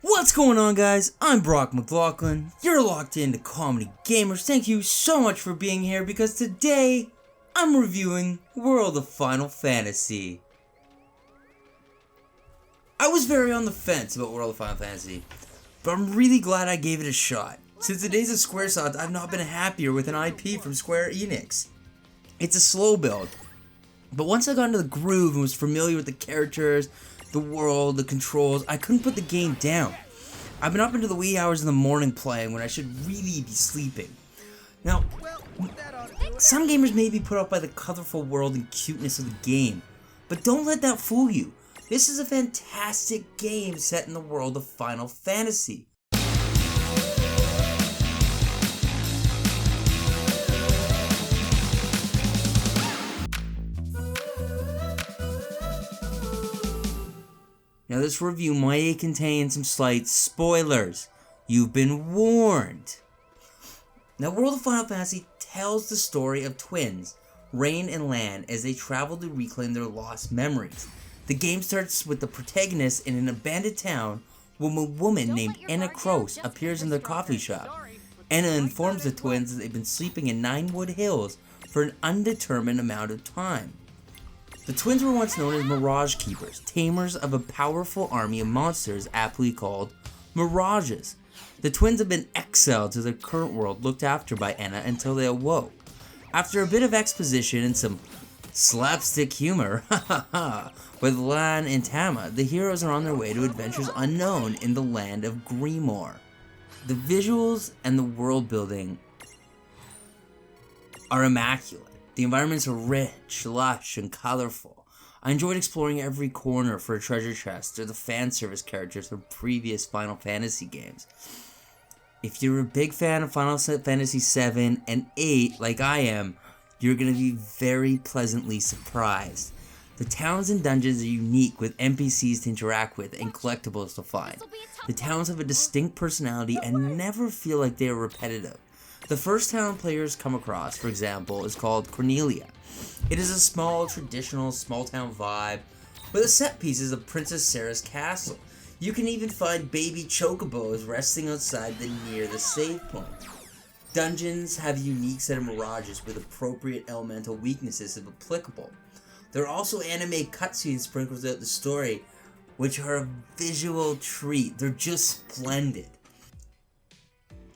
What's going on, guys? I'm Brock McLaughlin. You're locked into Comedy Gamers. Thank you so much for being here because today I'm reviewing World of Final Fantasy. I was very on the fence about World of Final Fantasy, but I'm really glad I gave it a shot. Since the days of Squaresoft, I've not been happier with an IP from Square Enix. It's a slow build, but once I got into the groove and was familiar with the characters, the world, the controls, I couldn't put the game down. I've been up into the wee hours in the morning playing when I should really be sleeping. Now, some gamers may be put off by the colorful world and cuteness of the game, but don't let that fool you. This is a fantastic game set in the world of Final Fantasy. Now this review might contain some slight spoilers. You've been warned. Now World of Final Fantasy tells the story of twins, Rain and Lan, as they travel to reclaim their lost memories. The game starts with the protagonist in an abandoned town when a woman named Anna Kroos appears in their coffee shop. Anna informs the twins that they've been sleeping in Ninewood Hills for an undetermined amount of time. The twins were once known as Mirage Keepers, tamers of a powerful army of monsters aptly called Mirages. The twins have been exiled to their current world looked after by Anna until they awoke. After a bit of exposition and some slapstick humor, with Lan and Tama, the heroes are on their way to adventures unknown in the land of Grimoire. The visuals and the world building are immaculate. The environments are rich, lush, and colorful. I enjoyed exploring every corner for a treasure chest or the fan service characters from previous Final Fantasy games. If you're a big fan of Final Fantasy 7 and 8 like I am, you're going to be very pleasantly surprised. The towns and dungeons are unique with NPCs to interact with and collectibles to find. The towns have a distinct personality and never feel like they are repetitive. The first town players come across, for example, is called Cornelia. It is a small, traditional, small-town vibe with the set pieces of Princess Sarah's castle. You can even find baby chocobos resting outside near the save point. Dungeons have a unique set of mirages with appropriate elemental weaknesses if applicable. There are also anime cutscenes sprinkled throughout the story, which are a visual treat. They're just splendid.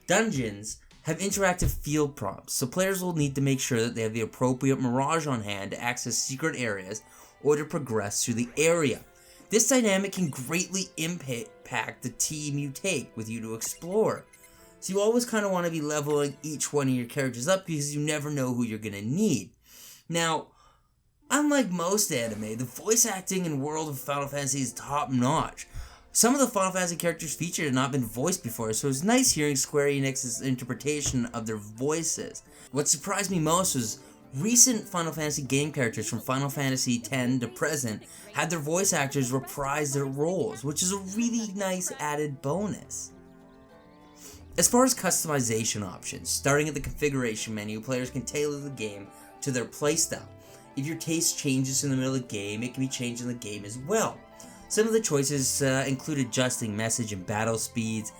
Dungeons have interactive field prompts, so players will need to make sure that they have the appropriate mirage on hand to access secret areas or to progress through the area. This dynamic can greatly impact the team you take with you to explore. So you always kind of want to be leveling each one of your characters up because you never know who you're going to need. Now, unlike most anime, the voice acting in World of Final Fantasy is top notch. Some of the Final Fantasy characters featured had not been voiced before, so it was nice hearing Square Enix's interpretation of their voices. What surprised me most was recent Final Fantasy game characters from Final Fantasy X to present had their voice actors reprise their roles, which is a really nice added bonus. As far as customization options, starting at the configuration menu, players can tailor the game to their playstyle. If your taste changes in the middle of the game, it can be changed in the game as well. Some of the choices include adjusting message and battle speeds.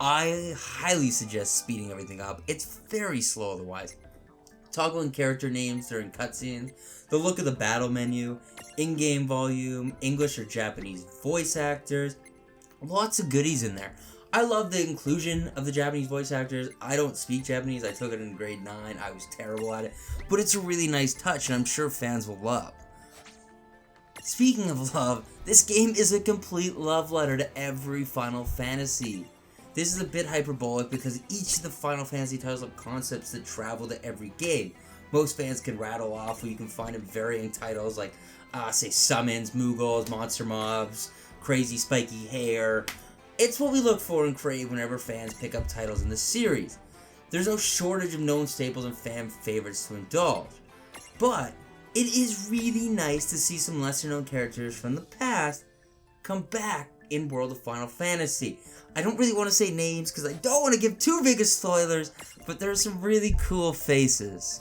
I highly suggest speeding everything up. It's very slow otherwise. Toggling character names during cutscenes, the look of the battle menu, in-game volume, English or Japanese voice actors. Lots of goodies in there. I love the inclusion of the Japanese voice actors. I don't speak Japanese. I took it in grade 9. I was terrible at it. But it's a really nice touch and I'm sure fans will love. Speaking of love, this game is a complete love letter to every Final Fantasy. This is a bit hyperbolic because each of the Final Fantasy titles have concepts that travel to every game. Most fans can rattle off what you can find in varying titles like, say, summons, Moogles, monster mobs, crazy spiky hair. It's what we look for and crave whenever fans pick up titles in the series. There's no shortage of known staples and fan favorites to indulge. But it is really nice to see some lesser known characters from the past come back in World of Final Fantasy. I don't really want to say names because I don't want to give too big of spoilers, but there are some really cool faces.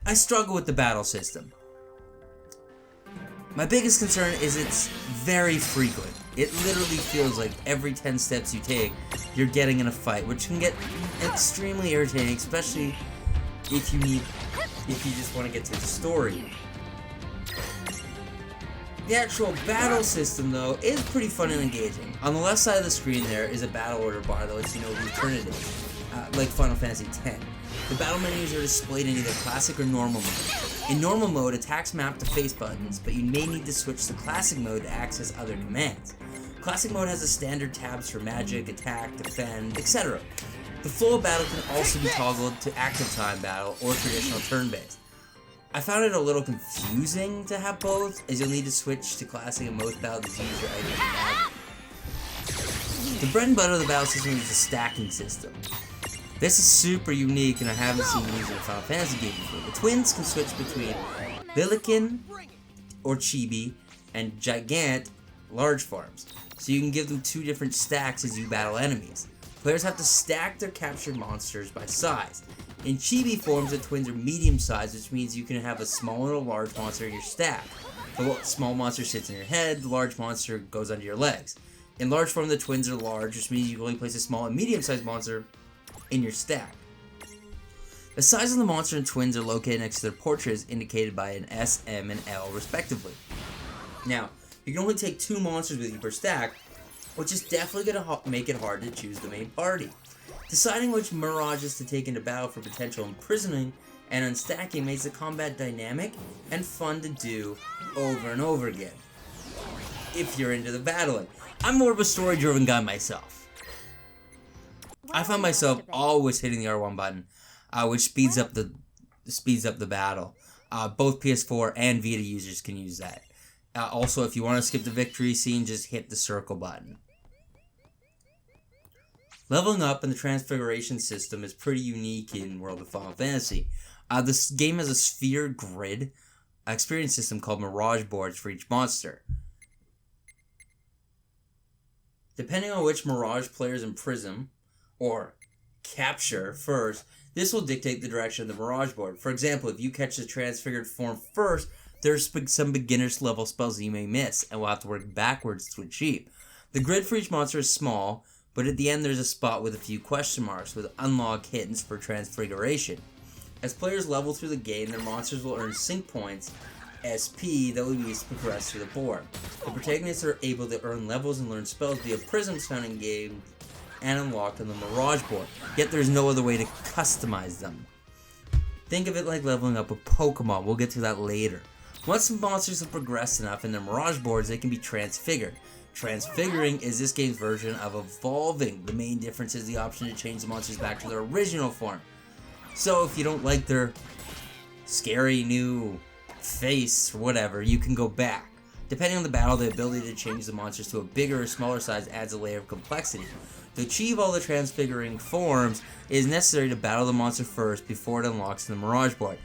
I struggle with the battle system. My biggest concern is it's very frequent. It literally feels like every 10 steps you take, you're getting in a fight, which can get extremely irritating, especially if you just want to get to the story. The actual battle system, though, is pretty fun and engaging. On the left side of the screen there is a battle order bar that lets you know whose turn it is, like Final Fantasy X. The battle menus are displayed in either classic or normal mode. In normal mode, attacks map to face buttons, but you may need to switch to classic mode to access other commands. Classic mode has the standard tabs for magic, attack, defend, etc. The flow of battle can also be toggled to active time battle or traditional turn-based. I found it a little confusing to have both, as you'll need to switch to classic in most battles to use your items and magic. The bread and butter of the battle system is the stacking system. This is super unique, and I haven't seen used in a Final Fantasy game before. The twins can switch between Lilikin or Chibi and Gigant large forms, so you can give them 2 different stacks as you battle enemies. Players have to stack their captured monsters by size. In Chibi forms, the twins are medium sized, which means you can have a small and a large monster in your stack. The small monster sits in your head, the large monster goes under your legs. In large form, the twins are large, which means you can only place a small and medium sized monster in your stack. The size of the monster and twins are located next to their portraits, indicated by an S, M, and L respectively. Now, you can only take 2 monsters with you per stack, which is definitely going to make it hard to choose the main party. Deciding which mirages to take into battle for potential imprisoning and unstacking makes the combat dynamic and fun to do over and over again, if you're into the battling. I'm more of a story-driven guy myself. I find myself always hitting the R1 button, which speeds up the battle. Both PS4 and Vita users can use that. Also, if you want to skip the victory scene, just hit the circle button. Leveling up in the transfiguration system is pretty unique in World of Final Fantasy. This game has a sphere grid experience system called Mirage Boards for each monster. Depending on which Mirage players imprison or capture first, this will dictate the direction of the Mirage Board. For example, if you catch the transfigured form first, there's some beginner's level spells that you may miss and will have to work backwards to achieve. The grid for each monster is small, but at the end there's a spot with a few question marks with unlock hints for transfiguration. As players level through the game, their monsters will earn sync points, SP, that will be used to progress through the board. The protagonists are able to earn levels and learn spells via prisms found in game and unlocked on the Mirage board, yet there's no other way to customize them. Think of it like leveling up with Pokemon, we'll get to that later. Once the monsters have progressed enough in their Mirage boards, they can be transfigured. Transfiguring is this game's version of evolving. The main difference is the option to change the monsters back to their original form. So if you don't like their scary new face or whatever, you can go back. Depending on the battle, the ability to change the monsters to a bigger or smaller size adds a layer of complexity. To achieve all the transfiguring forms, it is necessary to battle the monster first before it unlocks the Mirage board.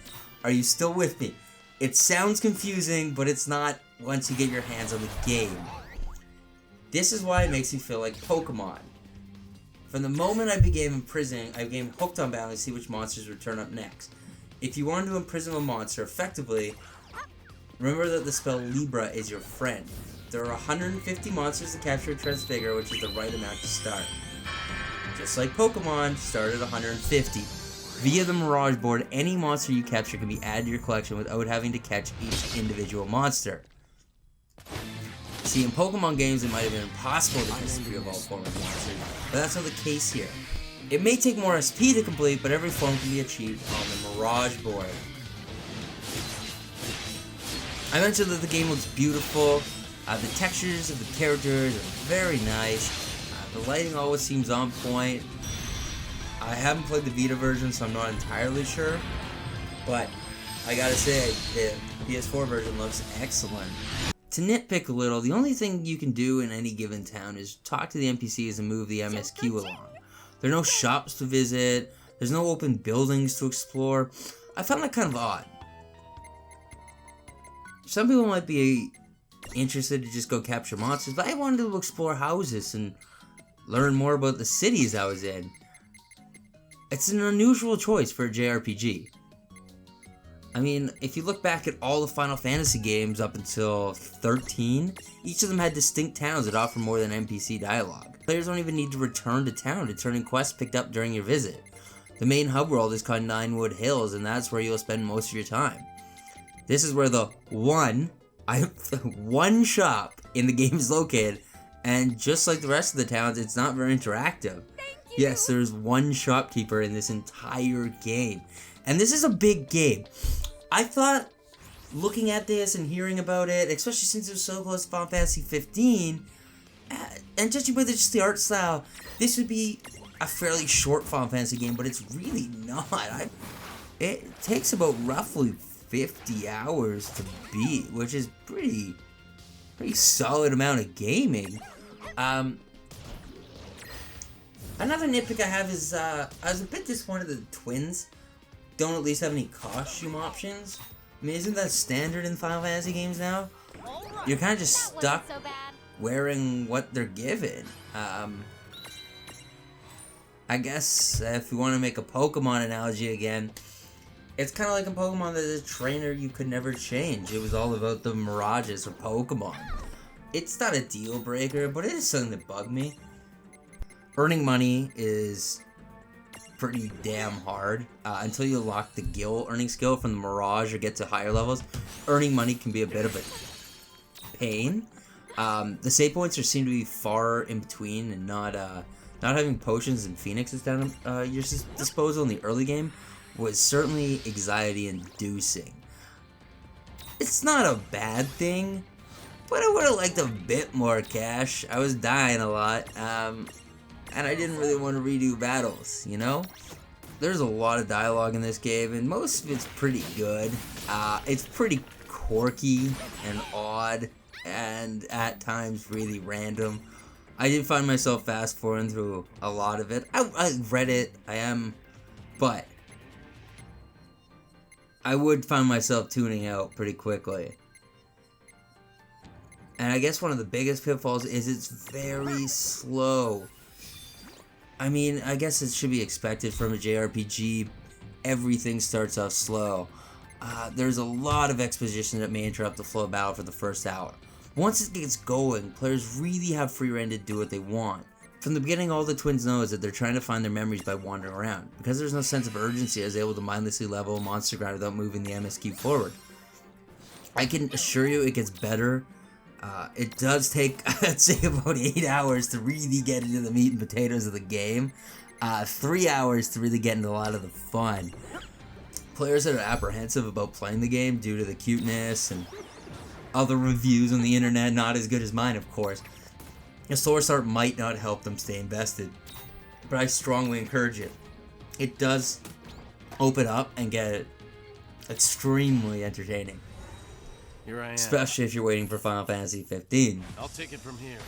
Are you still with me? It sounds confusing, but it's not once you get your hands on the game. This is why it makes me feel like Pokemon. From the moment I began imprisoning, I became hooked on battling to see which monsters would turn up next. If you wanted to imprison a monster effectively, remember that the spell Libra is your friend. There are 150 monsters to capture and transfigure, which is the right amount to start. Just like Pokemon, start at 150. Via the Mirage board, any monster you capture can be added to your collection without having to catch each individual monster. See, in Pokemon games, it might have been impossible to catch 3 of all forms of monsters, but that's not the case here. It may take more SP to complete, but every form can be achieved on the Mirage board. I mentioned that the game looks beautiful. The textures of the characters are very nice. The lighting always seems on point. I haven't played the Vita version, so I'm not entirely sure, but I gotta say, the PS4 version looks excellent. To nitpick a little, the only thing you can do in any given town is talk to the NPCs and move the MSQ along. There are no shops to visit, there's no open buildings to explore. I found that kind of odd. Some people might be interested to just go capture monsters, but I wanted to explore houses and learn more about the cities I was in. It's an unusual choice for a JRPG. I mean, if you look back at all the Final Fantasy games up until 13, each of them had distinct towns that offer more than NPC dialogue. Players don't even need to return to town to turn in quests picked up during your visit. The main hub world is called Ninewood Hills, and that's where you'll spend most of your time. This is where the one shop in the game is located, and just like the rest of the towns, it's not very interactive. Yes, there's one shopkeeper in this entire game. And this is a big game. I thought, looking at this and hearing about it, especially since it was so close to Final Fantasy 15, and judging by just the art style, this would be a fairly short Final Fantasy game, but it's really not. It takes about roughly 50 hours to beat, which is pretty solid amount of gaming. Another nitpick I have is I was a bit disappointed that the twins don't at least have any costume options. I mean, isn't that standard in Final Fantasy games now? You're kind of just stuck wearing what they're given. I guess if you want to make a Pokemon analogy again, it's kind of like a Pokemon that is a trainer you could never change. It was all about the mirages of Pokemon. It's not a deal breaker, but it is something that bugged me. Earning money is pretty damn hard. Until you unlock the Gil earning skill from the Mirage or get to higher levels, earning money can be a bit of a pain. The save points seem to be far in between, and not having potions and phoenixes down at your disposal in the early game was certainly anxiety-inducing. It's not a bad thing, but I would have liked a bit more cash. I was dying a lot. And I didn't really want to redo battles, you know? There's a lot of dialogue in this game, and most of it's pretty good. It's pretty quirky and odd, and at times really random. I did find myself fast forwarding through a lot of it. I read it, but I would find myself tuning out pretty quickly. And I guess one of the biggest pitfalls is it's very slow. I mean, I guess it should be expected from a JRPG. Everything starts off slow. There's a lot of exposition that may interrupt the flow of battle for the first hour. Once it gets going, players really have free rein to do what they want. From the beginning, all the twins know is that they're trying to find their memories by wandering around. Because there's no sense of urgency, I was able to mindlessly level a monster grind without moving the MSQ forward. I can assure you it gets better. It does take, I'd say, about 8 hours to really get into the meat and potatoes of the game. 3 hours to really get into a lot of the fun. Players that are apprehensive about playing the game due to the cuteness and other reviews on the internet, not as good as mine, of course. The source art might not help them stay invested, but I strongly encourage it. It does open up and get extremely entertaining. Here I am. Especially if you're waiting for Final Fantasy 15. I'll take it from here.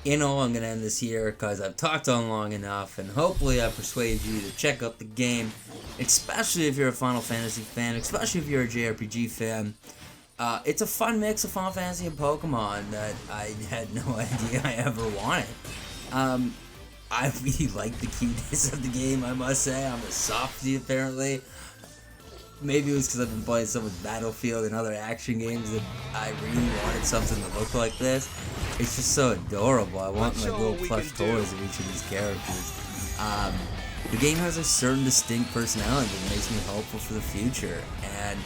You know, I'm going to end this here because I've talked on long enough, and hopefully I've persuaded you to check out the game, especially if you're a Final Fantasy fan, especially if you're a JRPG fan. It's a fun mix of Final Fantasy and Pokemon that I had no idea I ever wanted. I really like the cuteness of the game, I must say. I'm a softie, apparently. Maybe it was because I've been playing so much Battlefield and other action games that I really wanted something that looked like this. It's just so adorable. I want my little plush toys of each of these characters. The game has a certain distinct personality that makes me hopeful for the future, and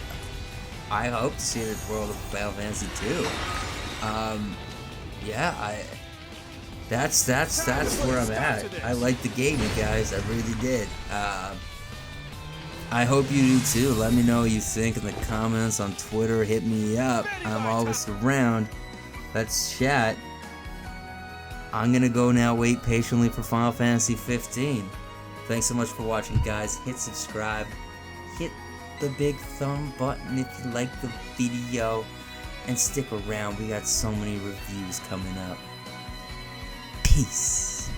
I hope to see this world of Final Fantasy 2. That's where I'm at. I like the game, you guys. I really did. I hope you do too. Let me know what you think in the comments on Twitter. Hit me up. I'm always around. Let's chat. I'm gonna go now wait patiently for Final Fantasy 15. Thanks so much for watching, guys. Hit subscribe. Hit the big thumb button if you like the video. And stick around. We got so many reviews coming up. Peace.